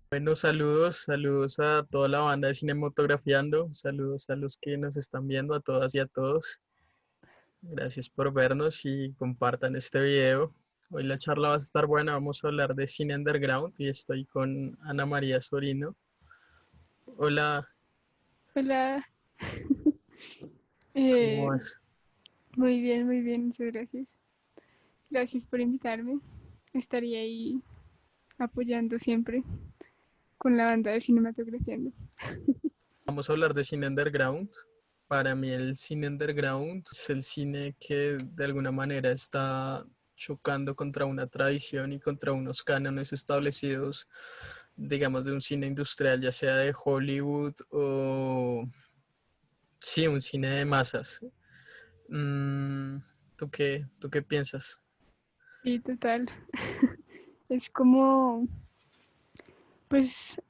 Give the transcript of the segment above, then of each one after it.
Bueno, saludos a toda la banda de Cinematografiando, saludos a los que nos están viendo, a todas y a todos. Gracias por vernos y compartan este video. Hoy la charla va a estar buena, vamos a hablar de cine underground y estoy con Ana María Sorino. Hola, Hola, ¿cómo eh, vas? muy bien, muchas gracias. Gracias por invitarme. Estaría ahí apoyando siempre con la banda de Cinematografiando. Vamos a hablar de cine underground. Para mí el cine underground es el cine que de alguna manera está chocando contra una tradición y contra unos cánones establecidos, digamos, de un cine industrial, ya sea de Hollywood o, sí, un cine de masas. Mm, ¿tú qué piensas? Sí, total. Es como, pues,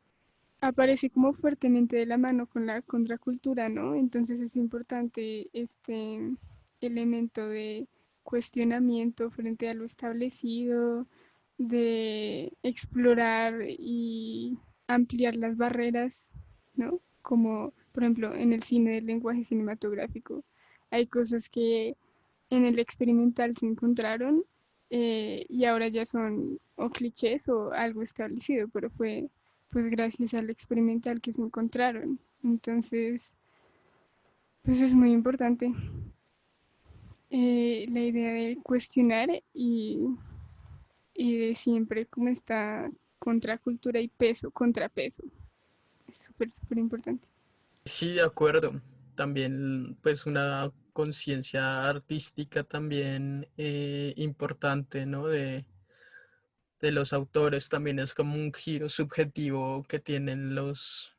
aparece como fuertemente de la mano con la contracultura, ¿no? Entonces es importante este elemento de cuestionamiento frente a lo establecido, de explorar y ampliar las barreras, ¿no? Como, por ejemplo, en el cine del lenguaje cinematográfico. Hay cosas que en el experimental se encontraron y ahora ya son o clichés o algo establecido, pero fue pues gracias al experimental que se encontraron. Entonces, pues es muy importante la idea de cuestionar y de siempre cómo está contracultura y peso, contrapeso. Es súper, súper importante. Sí, de acuerdo. También, pues, una conciencia artística también importante, ¿no? De los autores también es como un giro subjetivo que tienen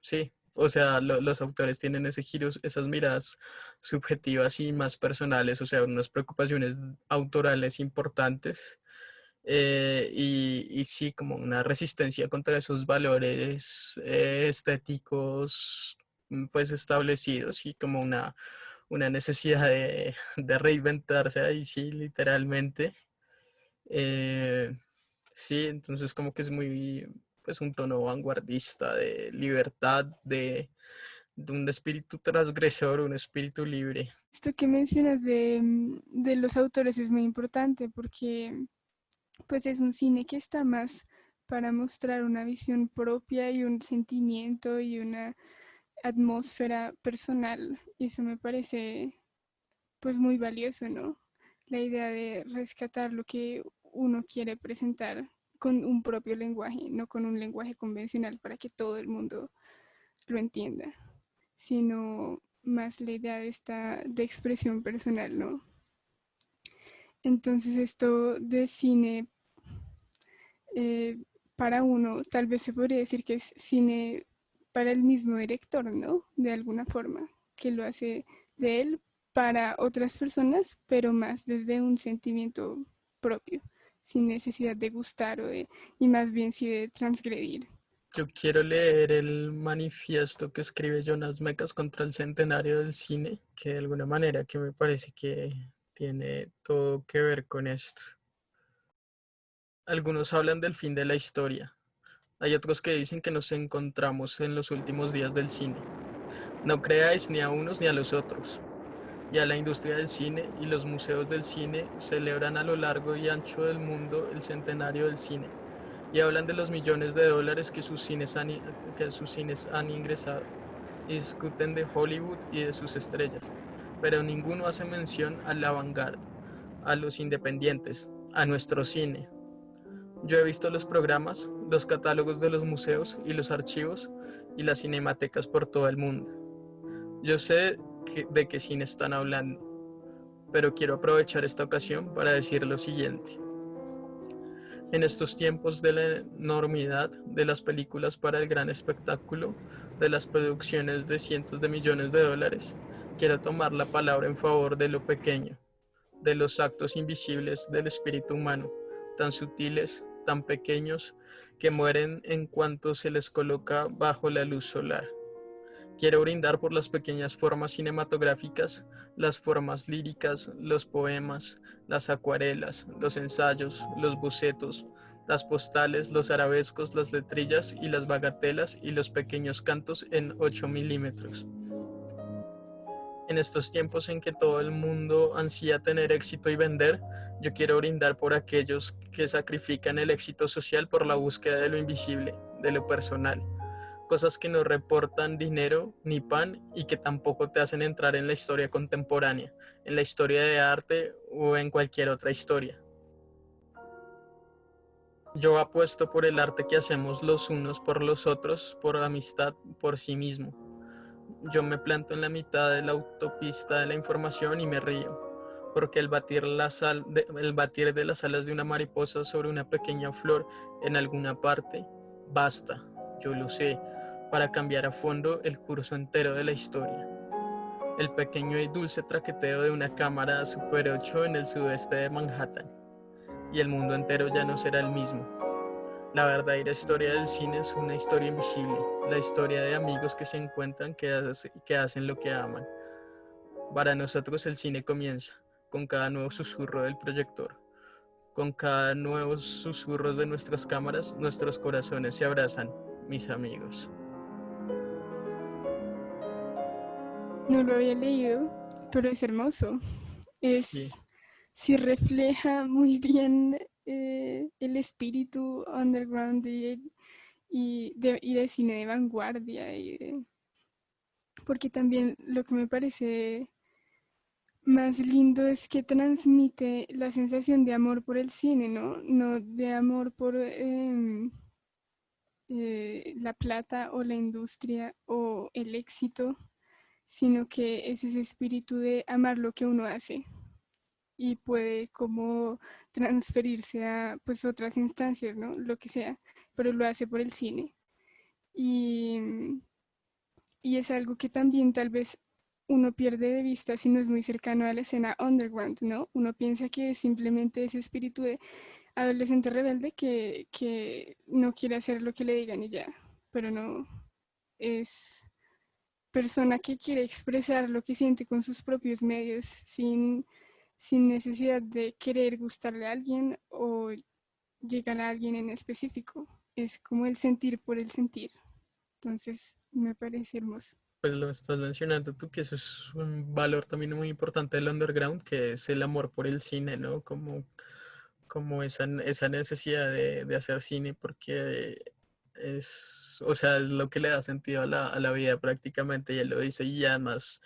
sí, o sea, los autores tienen ese giro, esas miradas subjetivas y más personales, o sea, unas preocupaciones autorales importantes y sí, como una resistencia contra esos valores estéticos pues establecidos y como una necesidad de reinventarse ahí sí, literalmente. Eh, sí, entonces como que es muy, pues un tono vanguardista de libertad, de un espíritu transgresor, un espíritu libre. Esto que mencionas de los autores es muy importante porque pues es un cine que está más para mostrar una visión propia y un sentimiento y una atmósfera personal. Y eso me parece pues muy valioso, ¿no? La idea de rescatar lo que uno quiere presentar con un propio lenguaje, no con un lenguaje convencional para que todo el mundo lo entienda, sino más la idea de esta de expresión personal, ¿no? Entonces esto de cine eh, para uno, tal vez se podría decir que es cine para el mismo director, ¿no? De alguna forma, que lo hace de él para otras personas, pero más desde un sentimiento propio, sin necesidad de gustar y más bien sí de transgredir. Yo quiero leer el manifiesto que escribe Jonas Mekas contra el centenario del cine, que de alguna manera que me parece que tiene todo que ver con esto. Algunos hablan del fin de la historia. Hay otros que dicen que nos encontramos en los últimos días del cine. No creáis ni a unos ni a los otros. Ya la industria del cine y los museos del cine celebran a lo largo y ancho del mundo el centenario del cine y hablan de los millones de dólares que sus cines han ingresado y discuten de Hollywood y de sus estrellas, pero ninguno hace mención al avant-garde, a los independientes, a nuestro cine. Yo he visto los programas, los catálogos de los museos y los archivos y las cinematecas por todo el mundo. Yo sé de qué cine están hablando, pero quiero aprovechar esta ocasión para decir lo siguiente. En estos tiempos de la enormidad de las películas para el gran espectáculo, de las producciones de cientos de millones de dólares, quiero tomar la palabra en favor de lo pequeño, de los actos invisibles del espíritu humano, tan sutiles, tan pequeños, que mueren en cuanto se les coloca bajo la luz solar. Quiero brindar por las pequeñas formas cinematográficas, las formas líricas, los poemas, las acuarelas, los ensayos, los bocetos, las postales, los arabescos, las letrillas y las bagatelas y los pequeños cantos en 8 milímetros. En estos tiempos en que todo el mundo ansía tener éxito y vender, yo quiero brindar por aquellos que sacrifican el éxito social por la búsqueda de lo invisible, de lo personal, cosas que no reportan dinero ni pan y que tampoco te hacen entrar en la historia contemporánea, en la historia de arte o en cualquier otra historia. Yo apuesto por el arte que hacemos los unos por los otros, por amistad, por sí mismo. Yo me planto en la mitad de la autopista de la información y me río, porque el batir de las alas de una mariposa sobre una pequeña flor en alguna parte, basta, yo lo sé, para cambiar a fondo el curso entero de la historia. El pequeño y dulce traqueteo de una cámara Super 8 en el sudeste de Manhattan, y el mundo entero ya no será el mismo. La verdadera historia del cine es una historia invisible, la historia de amigos que se encuentran, que hacen lo que aman. Para nosotros el cine comienza con cada nuevo susurro del proyector, con cada nuevo susurro de nuestras cámaras, nuestros corazones se abrazan, mis amigos. No lo había leído, pero es hermoso. Sí, Sí refleja muy bien el espíritu underground y de cine de vanguardia. Porque también lo que me parece más lindo es que transmite la sensación de amor por el cine, ¿no? No de amor por la plata o la industria o el éxito, sino que es ese espíritu de amar lo que uno hace y puede como transferirse a pues otras instancias, ¿no? Lo que sea, pero lo hace por el cine. Y, y es algo que también tal vez uno pierde de vista si no es muy cercano a la escena underground, ¿no? Uno piensa que es simplemente ese espíritu de adolescente rebelde que no quiere hacer lo que le digan y ya, pero no, es persona que quiere expresar lo que siente con sus propios medios sin necesidad de querer gustarle a alguien o llegar a alguien en específico. Es como el sentir por el sentir. Entonces, me parece hermoso. pues lo estás mencionando tú, que eso es un valor también muy importante del underground, que es el amor por el cine, ¿no? Como esa necesidad de hacer cine, porque es, o sea, es lo que le da sentido a la vida prácticamente, y él lo dice, y además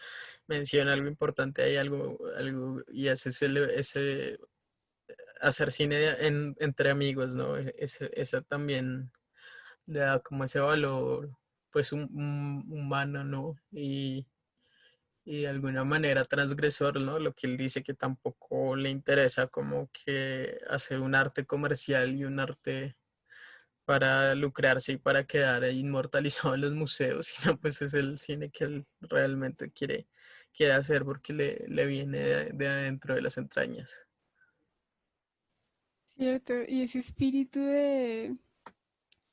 menciona algo importante, hay algo y ese hacer cine entre amigos, ¿no? Esa también le da como ese valor, pues, humano, ¿no? Y de alguna manera transgresor, ¿no? Lo que él dice que tampoco le interesa como que hacer un arte comercial y un arte para lucrarse y para quedar ahí inmortalizado en los museos, sino pues es el cine que él realmente quiere hacer porque le viene de adentro de las entrañas. ¿Cierto? Y ese espíritu de,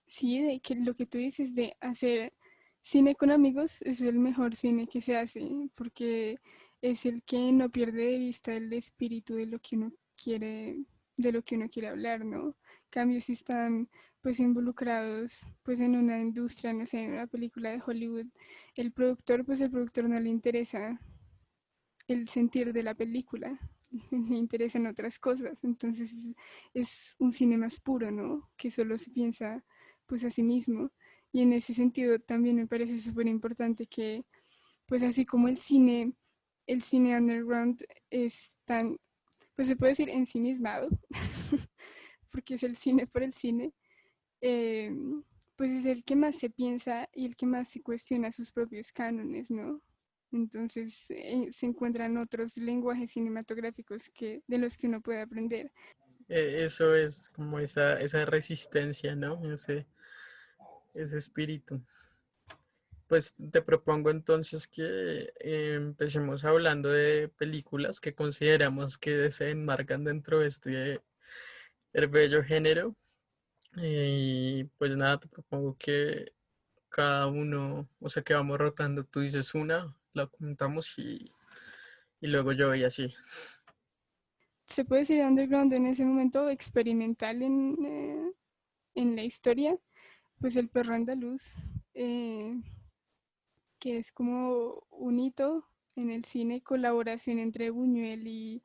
sí, de que lo que tú dices de hacer cine con amigos es el mejor cine que se hace, porque es el que no pierde de vista el espíritu de lo que uno quiere, de lo que uno quiere hablar, ¿no? En cambio, si están pues involucrados pues en una industria, no sé, en una película de Hollywood, pues el productor no le interesa el sentir de la película, le interesan otras cosas, entonces es un cine más puro, ¿no? Que solo se piensa pues a sí mismo. Y en ese sentido también me parece súper importante que pues así como el cine underground es tan, pues se puede decir ensimismado, porque es el cine por el cine, eh, pues es el que más se piensa y el que más se cuestiona sus propios cánones, ¿no? Entonces se encuentran otros lenguajes cinematográficos de los que uno puede aprender. Eso es como esa resistencia, ¿no? Ese espíritu. Pues te propongo entonces que empecemos hablando de películas que consideramos que se enmarcan dentro de este bello género. Y pues nada, te propongo que cada uno, o sea, que vamos rotando. Tú dices una, la comentamos y luego yo y así. Se puede decir underground en ese momento, experimental en la historia, pues El perro andaluz, eh, que es como un hito en el cine, colaboración entre Buñuel y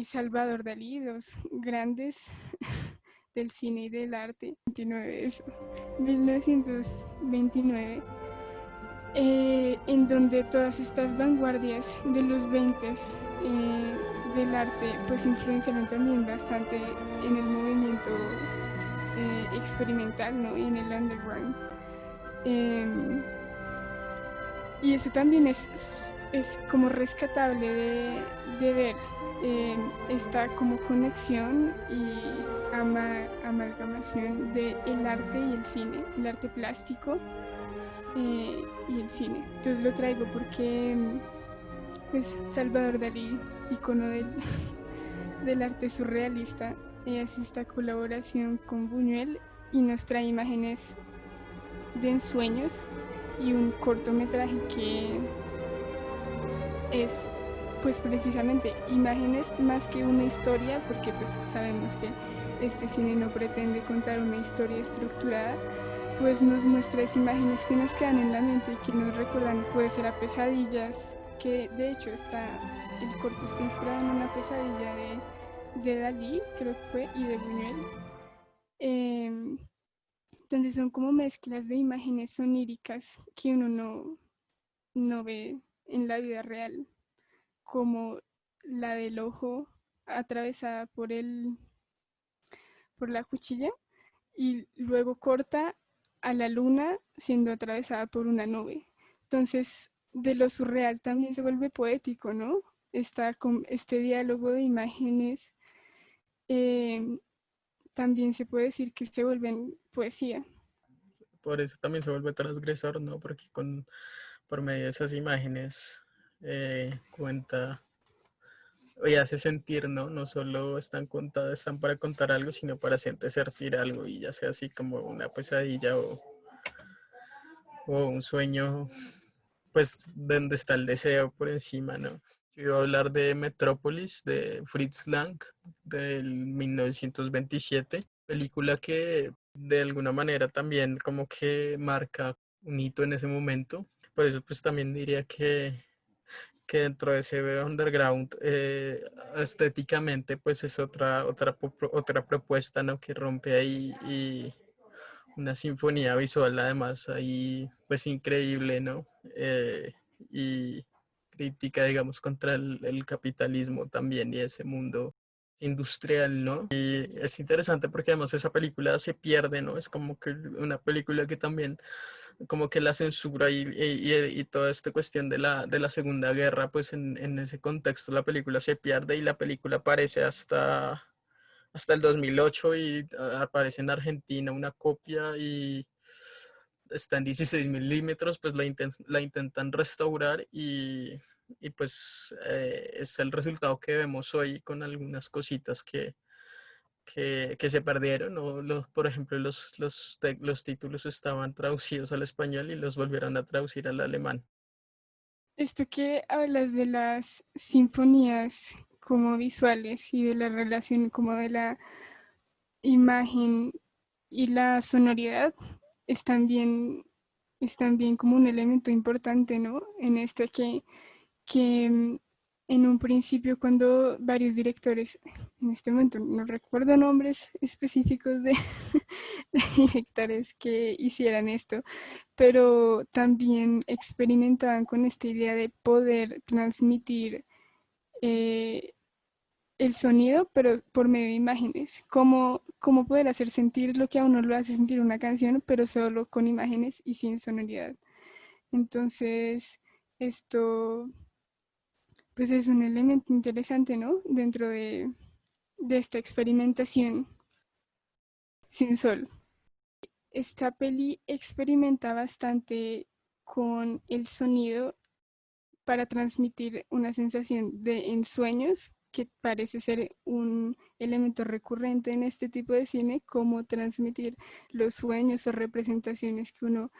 Salvador Dalí, dos grandes del cine y del arte. 1929, en donde todas estas vanguardias de los 20 del arte pues influenciaron también bastante en el movimiento experimental, ¿no? Y en el underground. Eh, y eso también es como rescatable de ver esta como conexión y amalgamación de el arte y el arte plástico y el cine. Entonces lo traigo porque pues Salvador Dalí, icono del arte surrealista, hace esta colaboración con Buñuel y nos trae imágenes de ensueños y un cortometraje que es pues precisamente imágenes más que una historia, porque pues sabemos que este cine no pretende contar una historia estructurada, pues nos muestra esas imágenes que nos quedan en la mente y que nos recuerdan, puede ser a pesadillas, que de hecho el corto está inspirado en una pesadilla de Dalí, creo que fue, y de Buñuel. Eh, entonces son como mezclas de imágenes oníricas que uno no ve en la vida real, como la del ojo atravesada por la cuchilla y luego corta a la luna siendo atravesada por una nube. Entonces, de lo surreal también se vuelve poético, ¿no? Está con este diálogo de imágenes, eh, también se puede decir que se vuelven poesía. Por eso también se vuelve transgresor, ¿no? Porque por medio de esas imágenes cuenta y hace sentir, ¿no? No solo están para contar algo, sino para hacerte sentir algo, y ya sea así como una pesadilla o un sueño, pues donde está el deseo por encima, ¿no? Yo iba a hablar de Metrópolis, de Fritz Lang, del 1927, película que de alguna manera también como que marca un hito en ese momento. Por eso pues también diría que dentro de ese underground estéticamente pues es otra propuesta, ¿no? Que rompe ahí, y una sinfonía visual además ahí pues increíble, ¿no? Y crítica, digamos, contra el capitalismo también y ese mundo industrial, ¿no? Y es interesante porque además esa película se pierde, ¿no? Es como que una película que también, como que la censura y toda esta cuestión de la Segunda Guerra, pues en ese contexto la película se pierde y la película aparece hasta el 2008 y aparece en Argentina una copia y está en 16 milímetros, pues la intentan restaurar y pues es el resultado que vemos hoy con algunas cositas que se perdieron, o por ejemplo los títulos estaban traducidos al español y los volvieron a traducir al alemán. Esto que hablas de las sinfonías como visuales y de la relación como de la imagen y la sonoridad es también, es también como un elemento importante, ¿no? En este que en un principio cuando varios directores, en este momento no recuerdo nombres específicos de directores que hicieran esto, pero también experimentaban con esta idea de poder transmitir eh, el sonido, pero por medio de imágenes. Cómo poder hacer sentir lo que a uno lo hace sentir una canción, pero solo con imágenes y sin sonoridad. Entonces, esto pues es un elemento interesante, ¿no? Dentro de esta experimentación sin sol. Esta peli experimenta bastante con el sonido para transmitir una sensación de ensueños, que parece ser un elemento recurrente en este tipo de cine, como transmitir los sueños o representaciones que uno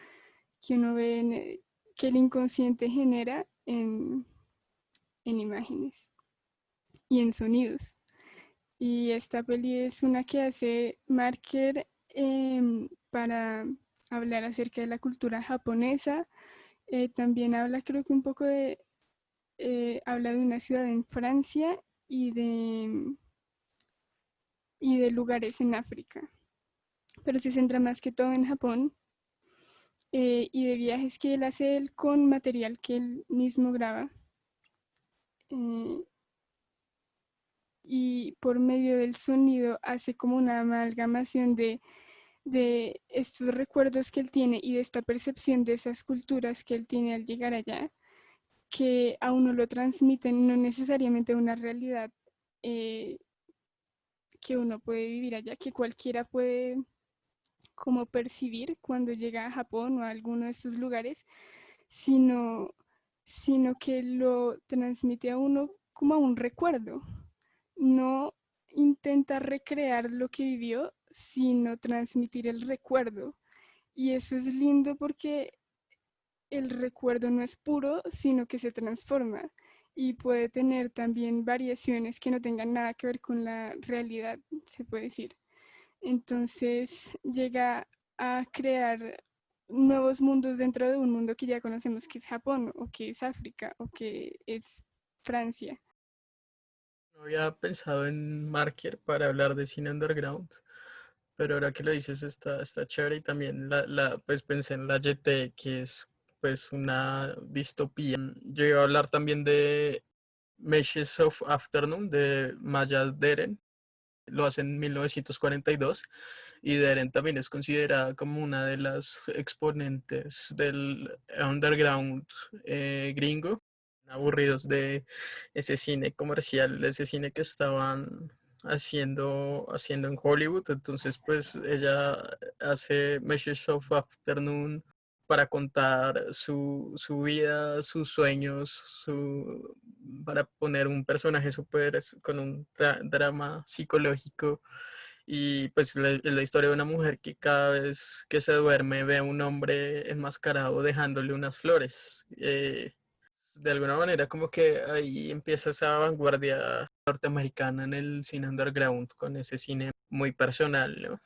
ve, que el inconsciente genera en imágenes y en sonidos. Y esta peli es una que hace Marker para hablar acerca de la cultura japonesa. También habla, creo que un poco de, habla de una ciudad en Francia y de lugares en África, pero se centra más que todo en Japón, y de viajes que él hace él con material que él mismo graba. eh, y por medio del sonido hace como una amalgamación de estos recuerdos que él tiene y de esta percepción de esas culturas que él tiene al llegar allá, que a uno lo transmiten no necesariamente una realidad, eh, que uno puede vivir allá, que cualquiera puede como percibir cuando llega a Japón o a alguno de estos lugares, sino, sino que lo transmite a uno como a un recuerdo. No intenta recrear lo que vivió, sino transmitir el recuerdo. Y eso es lindo porque el recuerdo no es puro, sino que se transforma y puede tener también variaciones que no tengan nada que ver con la realidad, se puede decir. Entonces llega a crear nuevos mundos dentro de un mundo que ya conocemos, que es Japón o que es África o que es Francia. No había pensado en Marker para hablar de cine underground, pero ahora que lo dices está chévere y también pues pensé en la YT, que es pues una distopía. Yo iba a hablar también de Meshes of Afternoon de Maya Deren, lo hace en 1942 y Deren también es considerada como una de las exponentes del underground gringo, aburridos de ese cine comercial, de ese cine que estaban haciendo en Hollywood. Entonces, pues ella hace Measures of Afternoon para contar su vida, sus sueños, para poner un personaje súper con un drama psicológico. Y pues es la historia de una mujer que cada vez que se duerme ve a un hombre enmascarado dejándole unas flores. De alguna manera como que ahí empieza esa vanguardia norteamericana en el cine underground con ese cine muy personal, ¿no?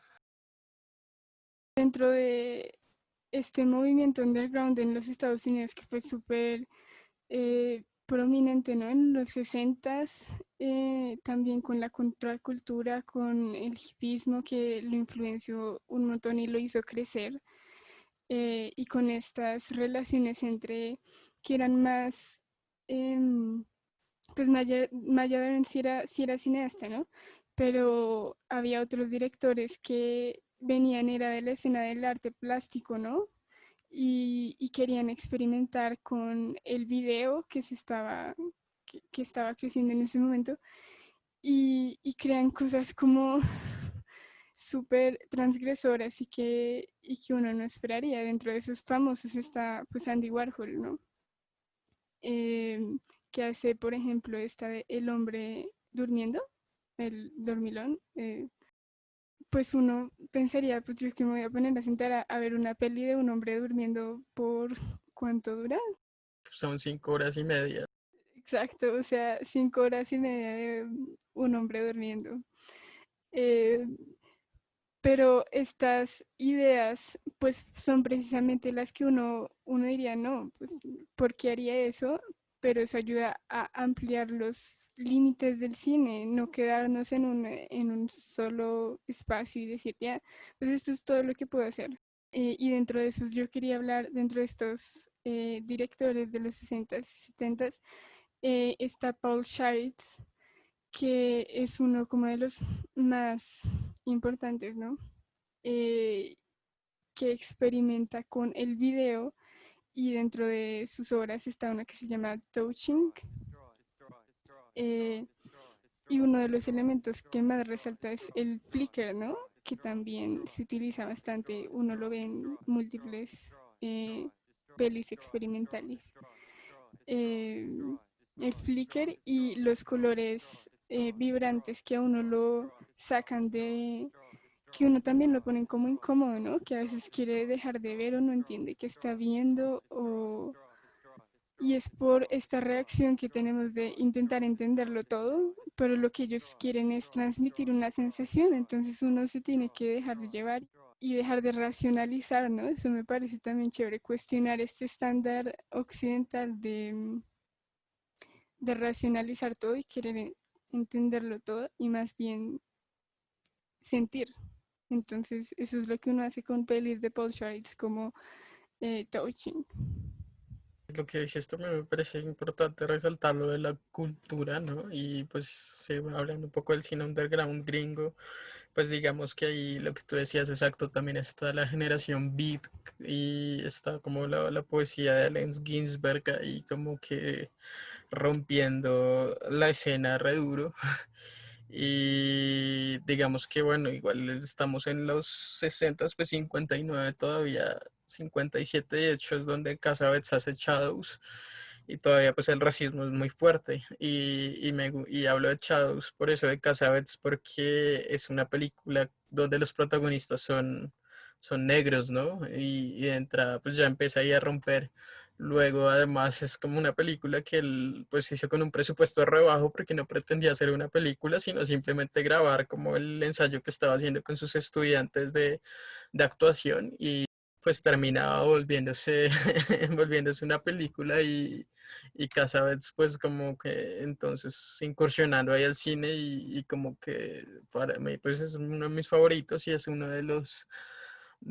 Dentro de este movimiento underground en los Estados Unidos que fue súper prominente, ¿no? En los 60s, también con la contracultura, con el hipismo que lo influenció un montón y lo hizo crecer, y con estas relaciones entre que eran más, pues Maya Deren sí era cineasta, ¿no? Pero había otros directores que venían, era de la escena del arte plástico, ¿no? Y querían experimentar con el video que estaba creciendo en ese momento y crean cosas como súper transgresoras y que uno no esperaría. Dentro de esos famosos está pues Andy Warhol, ¿no? Que hace, por ejemplo, esta de El hombre durmiendo, el dormilón. Pues uno pensaría, pues yo que me voy a poner a sentar a ver una peli de un hombre durmiendo por ¿cuánto dura? Son 5 horas y media. Exacto, o sea, 5 horas y media de un hombre durmiendo. Eh, pero estas ideas, pues son precisamente las que uno diría, no, pues, ¿por qué haría eso? Pero eso ayuda a ampliar los límites del cine, no quedarnos en un solo espacio y decir, ya, pues esto es todo lo que puedo hacer. Y dentro de esos, yo quería hablar, dentro de estos directores de los 60s y 70s, está Paul Scharitz, que es uno como de los más importantes, ¿no? Eh, que experimenta con el video y dentro de sus obras está una que se llama Touching. eh, y uno de los elementos que más resalta es el flicker, ¿no? Que también se utiliza bastante, uno lo ve en múltiples pelis experimentales. Eh, el flicker y los colores vibrantes que a uno lo sacan que uno también lo ponen como incómodo, ¿no? Que a veces quiere dejar de ver o no entiende qué está viendo Y es por esta reacción que tenemos de intentar entenderlo todo, pero lo que ellos quieren es transmitir una sensación, entonces uno se tiene que dejar llevar y dejar de racionalizar, ¿no? Eso me parece también chévere, cuestionar este estándar occidental de racionalizar todo y querer entenderlo todo y más bien sentir. Entonces, eso es lo que uno hace con pelis de Paul Schrader, como Touching. Lo que dices esto me parece importante resaltar lo de la cultura, ¿no? Y pues hablando un poco del cine underground gringo, pues digamos que ahí lo que tú decías exacto, también está la generación beat y está como la poesía de Allen Ginsberg ahí como que rompiendo la escena re duro. Y digamos que bueno, igual estamos en los 60, pues 59 todavía, 57 de hecho es donde Casabets hace Shadows y todavía pues el racismo es muy fuerte y hablo de Shadows por eso de Casabets porque es una película donde los protagonistas son negros, ¿no? Y de entrada pues ya empieza ahí a romper. Luego, además, es como una película que él pues hizo con un presupuesto re bajo porque no pretendía hacer una película, sino simplemente grabar como el ensayo que estaba haciendo con sus estudiantes de actuación y pues terminaba volviéndose, volviéndose una película y Casabets pues como que entonces incursionando ahí al cine y como que para mí pues es uno de mis favoritos y es uno de los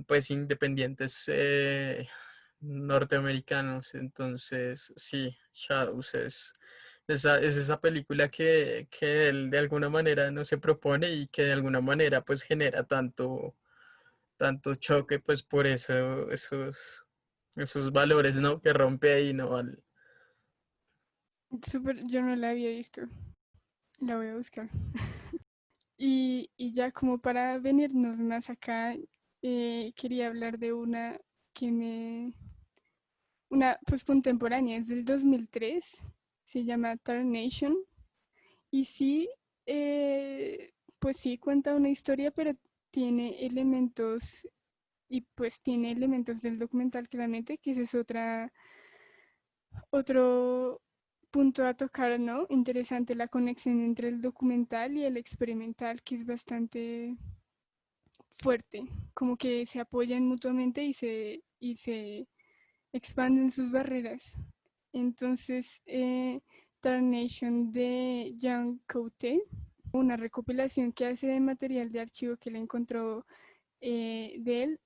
pues independientes norteamericanos. Entonces, sí, Shadows es esa película que él de alguna manera no se propone y que de alguna manera pues genera tanto choque pues por eso, esos valores, ¿no? Que rompe ahí, ¿no? Súper, yo no la había visto, la voy a buscar. Y ya como para venirnos más acá, quería hablar de una que una pues contemporánea, es del 2003, se llama Tarnation. Y sí, pues sí cuenta una historia, pero tiene elementos, y pues tiene elementos del documental claramente, que ese es otro punto a tocar, ¿no? Interesante la conexión entre el documental y el experimental, que es bastante fuerte, como que se apoyan mutuamente y se expanden sus barreras. Entonces, Tarnation de Jean Couté, una recopilación que hace de material de archivo que le encontró de él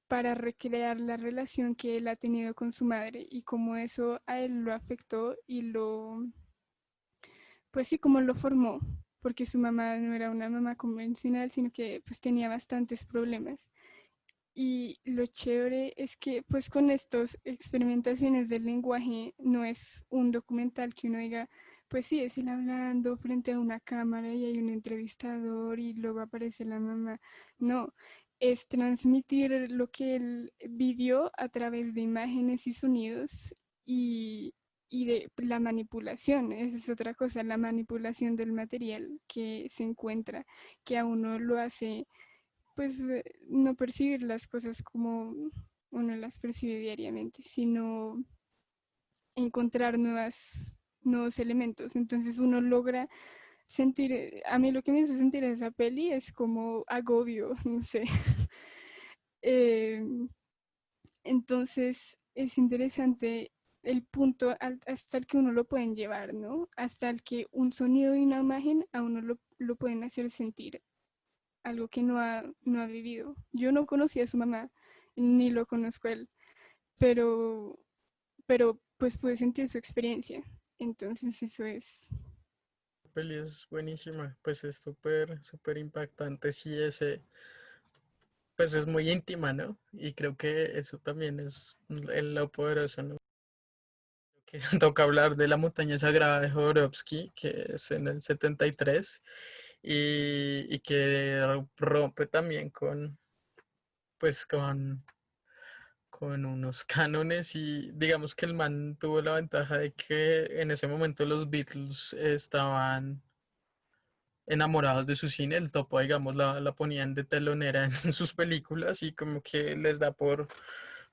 para recrear la relación que él ha tenido con su madre y cómo eso a él lo afectó y pues sí, cómo lo formó, porque su mamá no era una mamá convencional, sino que pues tenía bastantes problemas. Y lo chévere es que pues con estas experimentaciones del lenguaje no es un documental que uno diga, pues sí, es él hablando frente a una cámara y hay un entrevistador y luego aparece la mamá. No, es transmitir lo que él vivió a través de imágenes y sonidos y, y de la manipulación. Esa es otra cosa, la manipulación del material que se encuentra, que a uno lo hace pues no percibir las cosas como uno las percibe diariamente, sino encontrar nuevos elementos. Entonces uno logra sentir, a mí lo que me hace sentir esa peli es como agobio, no sé. Eh, entonces es interesante el punto hasta el que uno lo pueden llevar, ¿no? Hasta el que un sonido y una imagen a uno lo pueden hacer sentir algo que no ha vivido. Yo no conocía a su mamá, ni lo conozco a él, pero, pero pues pude sentir su experiencia. Entonces eso es. La peli es buenísima, pues es súper, súper impactante, sí, pues es muy íntima, ¿no? Y creo que eso también es lo poderoso, ¿no? Que toca hablar de la montaña sagrada de Jodorowsky, que es en el 73, y que rompe también pues con unos cánones y digamos que el man tuvo la ventaja de que en ese momento los Beatles estaban enamorados de su cine, el topo, digamos, la ponían de telonera en sus películas y como que les da por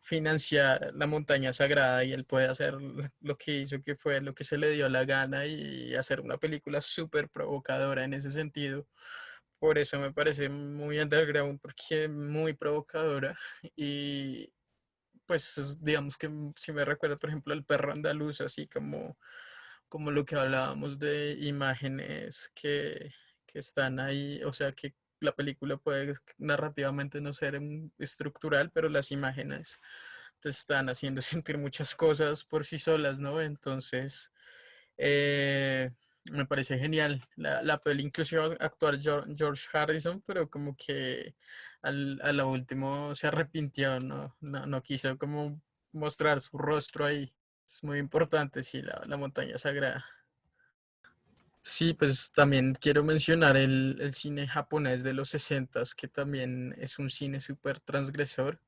financiar la montaña sagrada y él puede hacer lo que hizo, que fue lo que se le dio la gana y hacer una película súper provocadora en ese sentido. Por eso me parece muy underground, porque es muy provocadora y pues digamos que si me recuerda, por ejemplo, El perro andaluz, así como lo que hablábamos de imágenes que están ahí, o sea, que la película puede narrativamente no ser estructural, pero las imágenes te están haciendo sentir muchas cosas por sí solas, ¿no? Entonces, eh, me parece genial. La peli incluso actuar George Harrison, pero como que a lo último se arrepintió, ¿no? No quiso como mostrar su rostro ahí. Es muy importante, sí, la montaña sagrada. Sí, pues también quiero mencionar el cine japonés de los 60, que también es un cine súper transgresor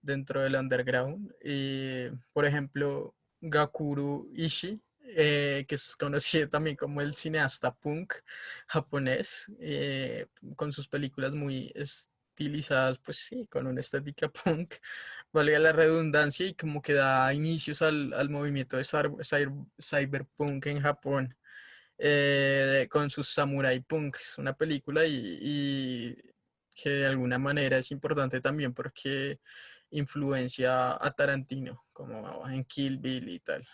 dentro del underground. Y, por ejemplo, Gakuro Ishii, que es conocido también como el cineasta punk japonés, con sus películas muy estilizadas, pues sí, con una estética punk, valga la redundancia, y como que da inicios al movimiento de cyberpunk en Japón, con sus Samurai Punk. Es una película y que de alguna manera es importante también porque influencia a Tarantino, como en Kill Bill y tal.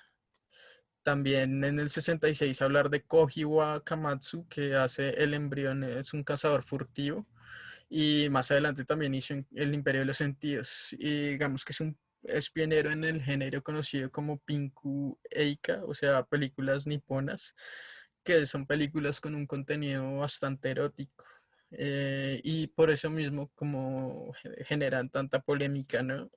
También en el 66 hablar de Koji Wakamatsu, que hace El embrión, es un cazador furtivo, y más adelante también hizo El Imperio de los Sentidos, y digamos que es pionero en el género conocido como Pinku Eika, o sea, películas niponas, que son películas con un contenido bastante erótico. Y por eso mismo como generan tanta polémica, ¿no?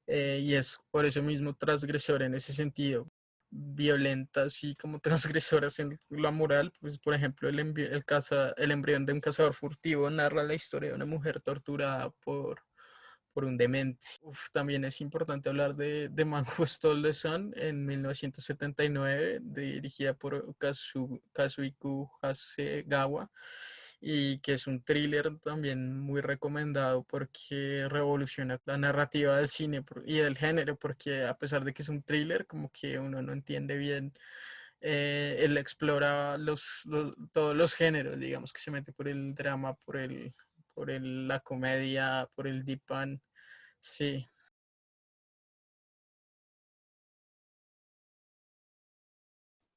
Y es por eso mismo transgresor en ese sentido, violentas y como transgresoras en la moral. Pues por ejemplo el embrión de un cazador furtivo narra la historia de una mujer torturada por un demente. Uf, también es importante hablar de Man Who Stole the Sun en 1979, dirigida por Kazuhiko Hasegawa, y que es un thriller también muy recomendado porque revoluciona la narrativa del cine y del género, porque a pesar de que es un thriller, como que uno no entiende bien, él explora todos los géneros, digamos que se mete por el drama, la comedia, por el deep pan, sí.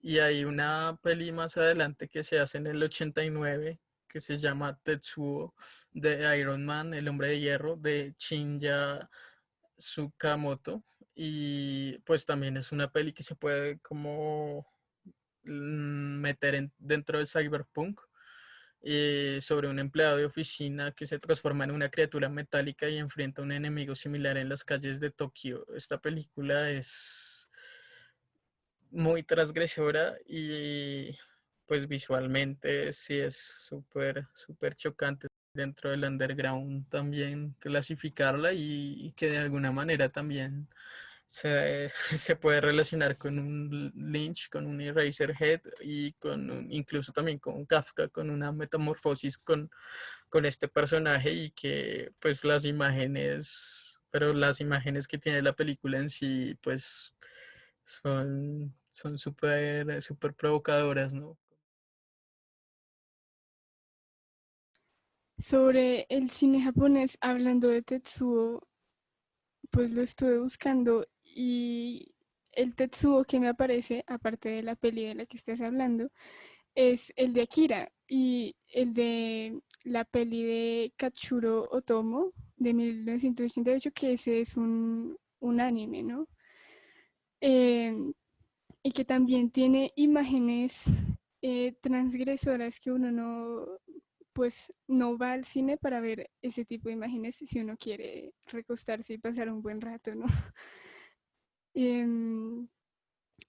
Y hay una peli más adelante que se hace en el 89 que se llama Tetsuo de Iron Man, el hombre de hierro, de Shinya Tsukamoto. Y pues también es una peli que se puede como meter dentro del cyberpunk, sobre un empleado de oficina que se transforma en una criatura metálica y enfrenta a un enemigo similar en las calles de Tokio. Esta película es muy transgresora y pues visualmente sí es súper, súper chocante dentro del underground también clasificarla, y que de alguna manera también se puede relacionar con un Lynch, con un Eraserhead y incluso también con Kafka, con una metamorfosis con este personaje, y que pues las imágenes que tiene la película en sí pues son súper súper provocadoras, ¿no? Sobre el cine japonés, hablando de Tetsuo, pues lo estuve buscando y el Tetsuo que me aparece, aparte de la peli de la que estás hablando, es el de Akira y el de la peli de Katsuro Otomo de 1988, que ese es un anime, ¿no? Eh, y que también tiene imágenes transgresoras que uno no, pues no va al cine para ver ese tipo de imágenes si uno quiere recostarse y pasar un buen rato, ¿no? Em,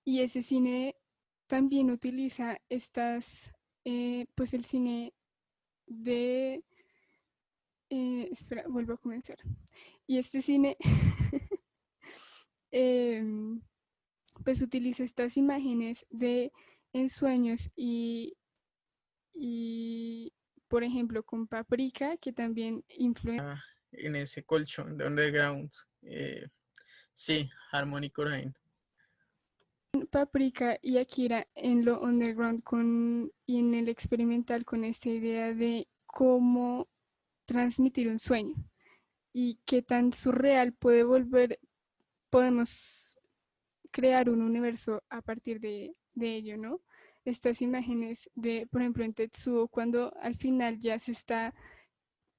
y ese cine también utiliza pues el cine de, espera, vuelvo a comenzar. Y este cine, em, pues utiliza estas imágenes de ensueños y, por ejemplo, con Paprika, que también influye. En ese colchón de underground, Sí, Harmony Korine. Paprika y Akira en lo underground y en el experimental con esta idea de cómo transmitir un sueño y qué tan surreal podemos crear un universo a partir de ello, ¿no? Estas imágenes de, por ejemplo, en Tetsuo, cuando al final ya se está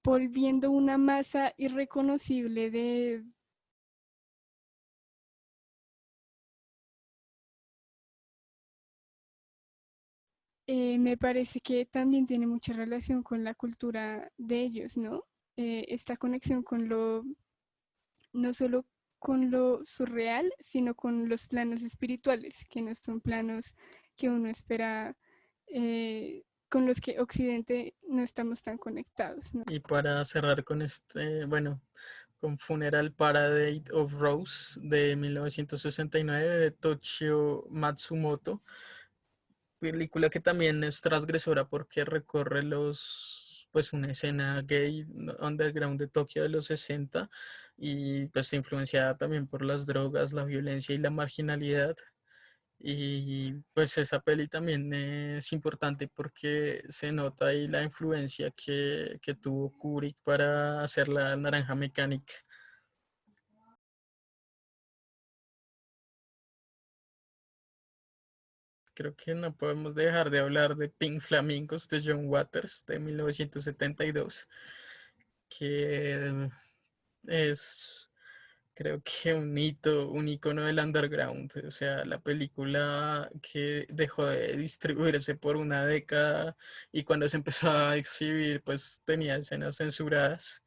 volviendo una masa irreconocible me parece que también tiene mucha relación con la cultura de ellos, ¿no? Esta conexión no solo con lo surreal, sino con los planos espirituales, que no son planos que uno espera, con los que Occidente no estamos tan conectados, ¿no? Y para cerrar con bueno, con Funeral Parade of Rose de 1969 de Toshio Matsumoto, película que también es transgresora porque recorre pues una escena gay underground de Tokio de los 60 y pues influenciada también por las drogas, la violencia y la marginalidad. Y pues esa peli también es importante porque se nota ahí la influencia que tuvo Kubrick para hacer la Naranja Mecánica. Creo que no podemos dejar de hablar de Pink Flamingos de John Waters de 1972, que es, creo que un hito, un icono del underground. O sea, la película que dejó de distribuirse por una década y cuando se empezó a exhibir, pues tenía escenas censuradas.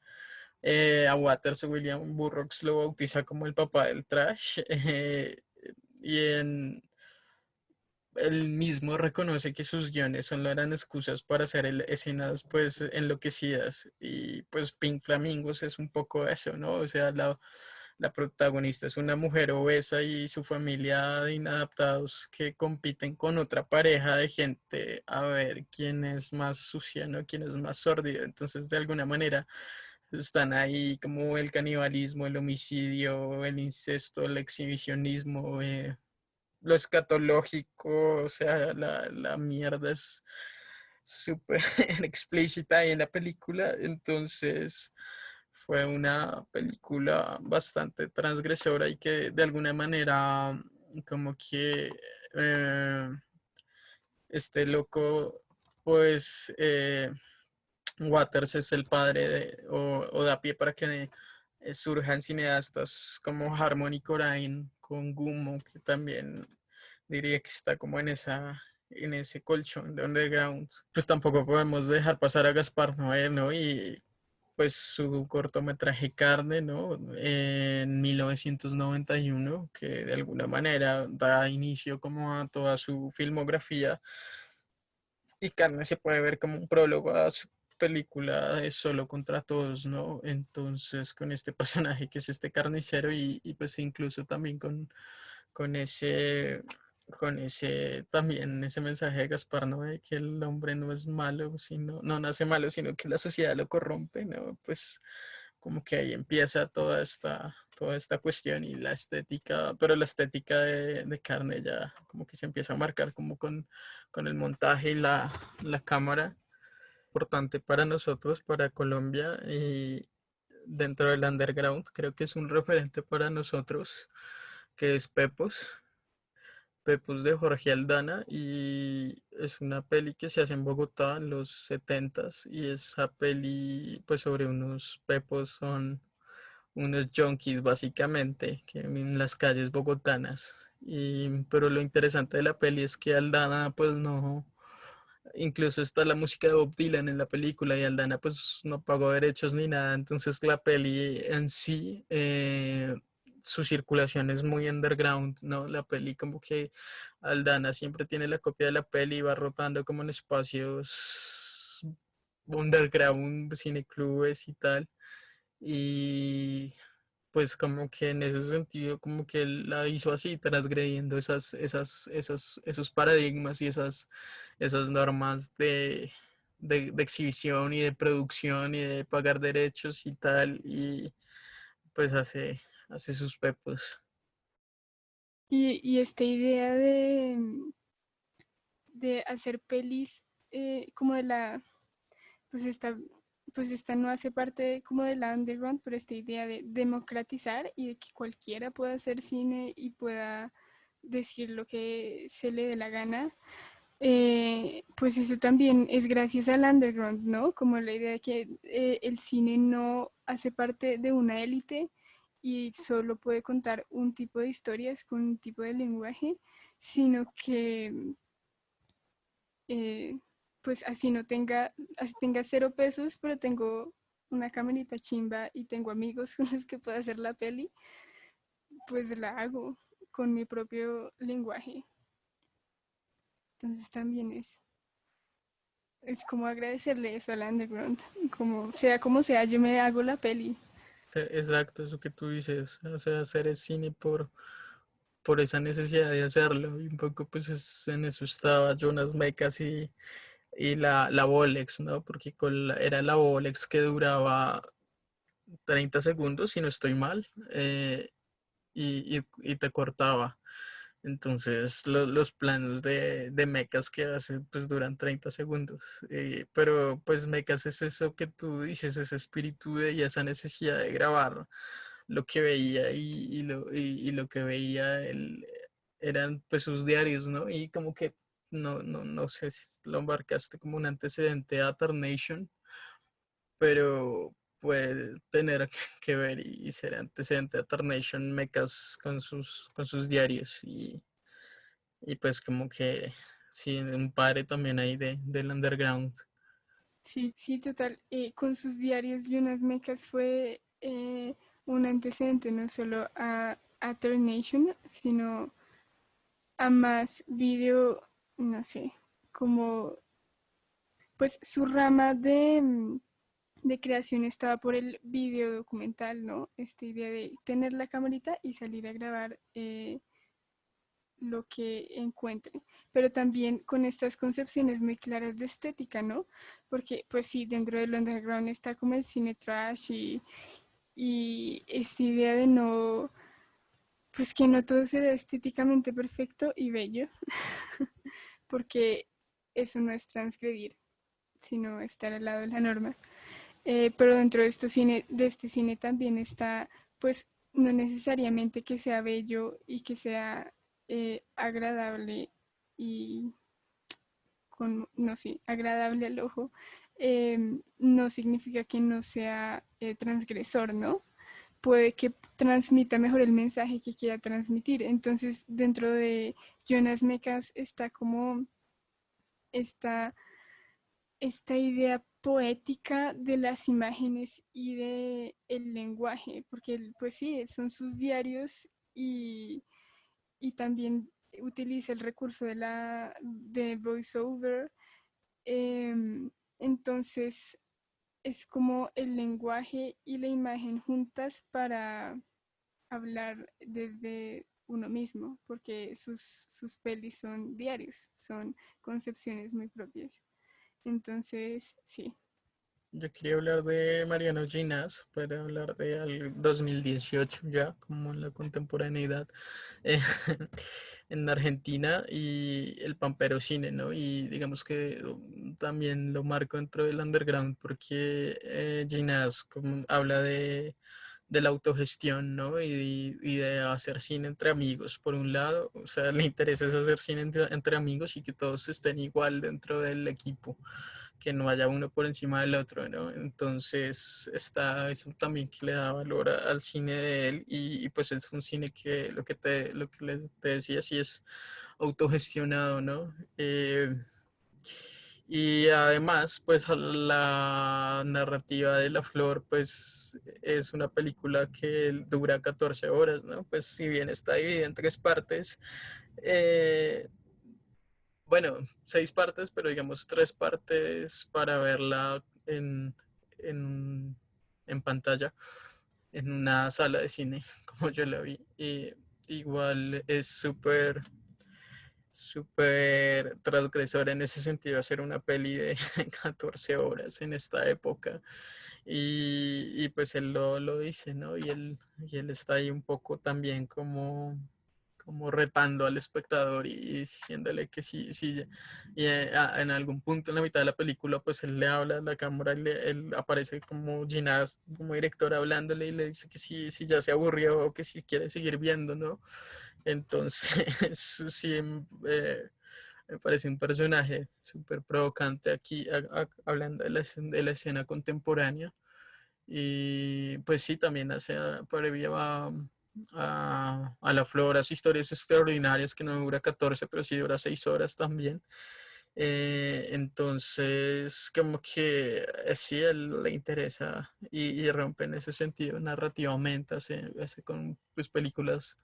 A Waters, William Burroughs lo bautiza como el papá del trash. Y en él mismo reconoce que sus guiones solo eran excusas para hacer escenas pues enloquecidas y pues Pink Flamingos es un poco eso, ¿no? O sea, la protagonista es una mujer obesa y su familia de inadaptados que compiten con otra pareja de gente a ver quién es más sucia, ¿no? Quién es más sórdido. Entonces, de alguna manera, están ahí como el canibalismo, el homicidio, el incesto, el exhibicionismo, lo escatológico, o sea, la mierda es súper explícita ahí en la película, entonces fue una película bastante transgresora y que de alguna manera como que eh, este loco, pues Waters es el padre o da pie para que surjan cineastas como Harmony Korine con Gumo, que también diría que está como en ese colchón de underground. Pues tampoco podemos dejar pasar a Gaspar Noé, ¿no? Y pues su cortometraje Carne, ¿no? En 1991, que de alguna manera da inicio como a toda su filmografía. Y Carne se puede ver como un prólogo a su película de Solo contra Todos, ¿no? Entonces, con este personaje que es este carnicero y pues incluso también con ese, con ese, también ese mensaje de Gaspar, ¿no? De que el hombre no es malo, sino, no nace malo, sino que la sociedad lo corrompe, ¿no? Pues como que ahí empieza toda esta cuestión y la estética, pero la estética de Carne ya como que se empieza a marcar como con el montaje y la cámara. Importante para nosotros, para Colombia y dentro del underground, creo que es un referente para nosotros, que es Pepos. Pepos de Jorge Aldana y es una peli que se hace en Bogotá en los 70s y esa peli pues sobre unos pepos son unos junkies básicamente que en las calles bogotanas pero lo interesante de la peli es que Aldana pues no, incluso está la música de Bob Dylan en la película y Aldana pues no pagó derechos ni nada, entonces la peli en sí, su circulación es muy underground, ¿no? La peli como que Aldana siempre tiene la copia de la peli y va rotando como en espacios underground, cineclubes y tal. Y pues como que en ese sentido como que él la hizo así, transgrediendo esos paradigmas y esas normas de exhibición y de producción y de pagar derechos y tal, y pues hace sus pepos. Y esta idea de hacer pelis como de la, pues esta no hace parte como de la underground, pero esta idea de democratizar y de que cualquiera pueda hacer cine y pueda decir lo que se le dé la gana, pues eso también es gracias al underground, ¿no? Como la idea de que el cine no hace parte de una élite y solo puede contar un tipo de historias con un tipo de lenguaje, sino que eh, pues así tenga 0 pesos, pero tengo una camerita chimba y tengo amigos con los que puedo hacer la peli, pues la hago con mi propio lenguaje. Entonces también es como agradecerle eso al underground, como sea, yo me hago la peli. Exacto, eso que tú dices, o sea, hacer el cine por esa necesidad de hacerlo. Y un poco pues en eso estaba Jonas Mekas y la Bolex, ¿no? Porque era la Bolex que duraba 30 segundos, si no estoy mal, y te cortaba. Entonces los planos de mechas que hace pues duran 30 segundos. Pero pues mechas es eso que tú dices, ese espíritu y esa necesidad de grabar lo que veía y lo que veía él eran pues sus diarios, ¿no? Y como que no sé si lo embarcaste como un antecedente a Nation, pero puede tener que ver y ser antecedente a Nation mechas con sus diarios y pues como que sí, un padre también ahí del underground. Sí, sí, total. Con sus diarios, Jonas Mekas fue un antecedente no solo a Third Nation, sino a más video, no sé, como pues su rama de creación estaba por el video documental, ¿no? Esta idea de tener la camarita y salir a grabar lo que encuentre, pero también con estas concepciones muy claras de estética, ¿no? Porque pues sí, dentro del underground está como el cine trash y esta idea de no, pues que no todo se ve estéticamente perfecto y bello, porque eso no es transgredir, sino estar al lado de la norma. Pero dentro de este cine también está, pues, no necesariamente que sea bello y que sea agradable y no sé, agradable al ojo, no significa que no sea transgresor, ¿no? Puede que transmita mejor el mensaje que quiera transmitir. Entonces, dentro de Jonas Mekas está como esta esta idea poética de las imágenes y de el lenguaje, porque pues sí, son sus diarios y también utiliza el recurso de voiceover. Entonces es como el lenguaje y la imagen juntas para hablar desde uno mismo, porque sus pelis son diarios, son concepciones muy propias. Entonces, sí. Yo quería hablar de Mariano Ginás, puede hablar de 2018 ya, como en la contemporaneidad eh, en Argentina y el Pampero Cine, ¿no? Y digamos que también lo marco dentro del underground porque Ginás habla de la autogestión, ¿no? Y de hacer cine entre amigos, por un lado, o sea, le interesa es hacer cine entre amigos y que todos estén igual dentro del equipo, que no haya uno por encima del otro, ¿no? Entonces está eso también que le da valor al cine de él y pues es un cine que lo que te decía, sí es autogestionado, ¿no? Y además, pues la narrativa de La Flor, pues es una película que dura 14 horas, ¿no? Pues si bien está dividida en 3 partes, eh, bueno, 6 partes, pero digamos 3 partes para verla en pantalla, en una sala de cine, como yo la vi. Y igual es súper transgresor en ese sentido hacer una peli de 14 horas en esta época y pues él lo dice, ¿no? Y él está ahí un poco también como retando al espectador y diciéndole que sí, sí, y en algún punto en la mitad de la película, pues él le habla a la cámara, él aparece como Ginás, como director hablándole y le dice que sí, sí ya se aburrió o que sí quiere seguir viendo, ¿no? Entonces, sí, me parece un personaje súper provocante aquí, hablando de de la escena contemporánea. Y pues sí, también hace previa a la flor, las historias extraordinarias que no dura 14 pero sí dura 6 horas también. Entonces, como que sí, a él le interesa y rompe en ese sentido narrativamente, hace con pues, películas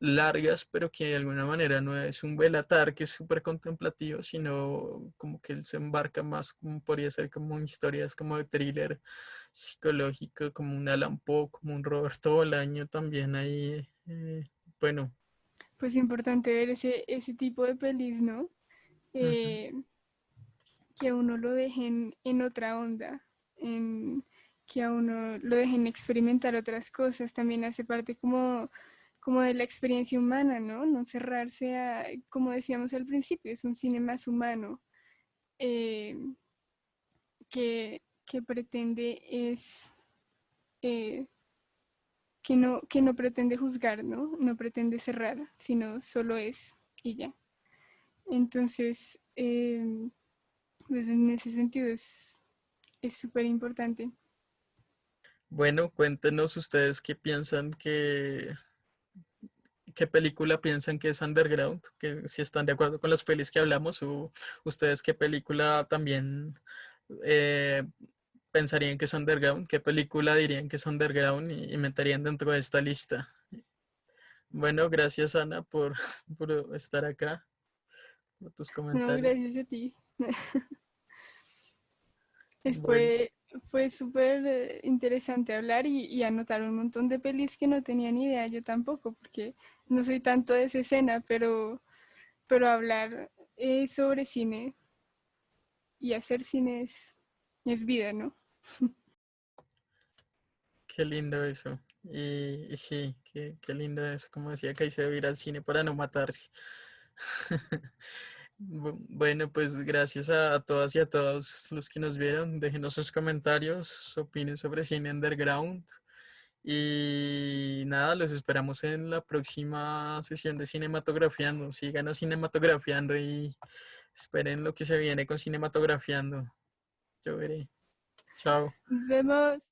largas, pero que de alguna manera no es un Belatar que es súper contemplativo, sino como que él se embarca más, como podría ser como en historias como de thriller psicológico, como un Alan Poe, como un Roberto Bolaño también ahí. Bueno, Pues importante ver ese tipo de pelis, ¿no? ujú, Eh, que a uno lo dejen en otra onda, en, que a uno lo dejen experimentar otras cosas, también hace parte como de la experiencia humana, ¿no? No cerrarse a, como decíamos al principio, es un cine más humano, eh, que pretende es, eh, que no pretende juzgar, ¿no? No pretende cerrar, sino solo es y ya. Entonces, pues en ese sentido es súper importante. bueno, cuéntenos ustedes qué piensan qué película piensan que es underground, que si están de acuerdo con las pelis que hablamos, o ustedes qué película también eh, pensarían que es underground, qué película dirían que es underground y meterían dentro de esta lista. Bueno, gracias Ana por estar acá, por tus No, comentarios. gracias a ti. Bueno, Fue, fue súper interesante hablar y anotar un montón de pelis que no tenía ni idea, yo tampoco, porque no soy tanto de esa escena, pero hablar sobre cine y hacer cine es vida, ¿no? qué lindo eso. Y sí, qué lindo eso. Como decía que ahí se debe ir al cine para no matarse. Bueno, pues gracias a todas y a todos los que nos vieron. Déjenos sus comentarios, sus opiniones sobre cine underground. Y nada, los esperamos en la próxima sesión de Cinematografiando. Sigan cinematografiando y esperen lo que se viene con Cinematografiando. Yo veré. Chao. Nos vemos.